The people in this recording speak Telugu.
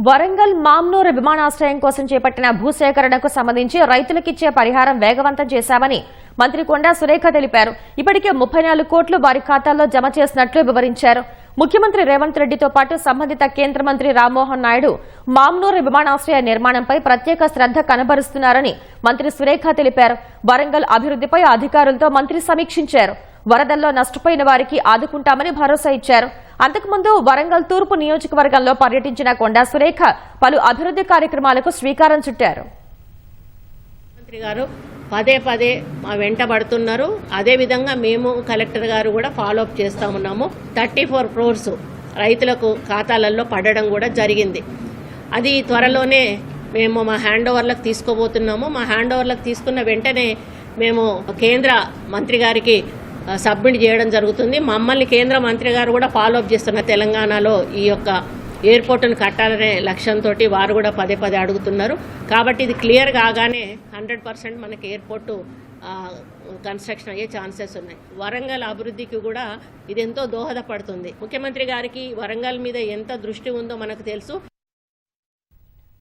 వరంగల్ మామ్నూరు విమానాశ్రయం కోసం చేపట్టిన భూసేకరణకు సంబంధించి రైతులకిచ్చే పరిహారం వేగవంతం చేశామని మంత్రి కొండా సురేఖ తెలిపారు. ఇప్పటికే 34 కోట్లు వారి ఖాతాల్లో జమ చేసినట్లు వివరించారు. ముఖ్యమంత్రి రేవంత్ రెడ్డితో పాటు సంబంధిత కేంద్ర మంత్రి రామ్మోహన్ నాయుడు మామ్నూరు విమానాశ్రయ నిర్మాణంపై ప్రత్యేక శ్రద్ధ కనబరుస్తున్నారని మంత్రి సురేఖ తెలిపారు. వరంగల్ అభివృద్దిపై అధికారులతో మంత్రి సమీక్షించారు. వరదల్లో నష్టపోయిన వారికి ఆదుకుంటామని భరోసా ఇచ్చారు. అంతకుముందు వరంగల్ తూర్పు నియోజకవర్గంలో పర్యటించిన కొండా సురేఖ పలు అభివృద్ది కార్యక్రమాలకు శ్రీకారం చుట్టారు. మంత్రి గారు పదే పదే మా వెంట పడుతున్నారు. అదేవిధంగా మేము కలెక్టర్ గారు కూడా ఫాలో అప్ చేస్తూ ఉన్నాము. 34 crores రైతులకు ఖాతాలలో పడడం కూడా జరిగింది. అది త్వరలోనే మేము మా హ్యాండ్ ఓవర్లకు తీసుకోబోతున్నాము. మా హ్యాండ్ ఓవర్లకు తీసుకున్న వెంటనే మేము కేంద్ర మంత్రి గారికి సబ్మిట్ చేయడం జరుగుతుంది. మమ్మల్ని కేంద్ర మంత్రి గారు కూడా ఫాలో అప్ చేస్తున్న తెలంగాణలో ఈ యొక్క ఎయిర్పోర్టును కట్టాలనే లక్ష్యంతో వారు కూడా పదే పదే అడుగుతున్నారు. కాబట్టి ఇది క్లియర్ కాగానే 100% మనకి ఎయిర్పోర్టు కన్స్ట్రక్షన్ అయ్యే ఛాన్సెస్ ఉన్నాయి. వరంగల్ అభివృద్ధికి కూడా ఇది ఎంతో దోహదపడుతుంది. ముఖ్యమంత్రి గారికి వరంగల్ మీద ఎంత దృష్టి ఉందో మనకు తెలుసు.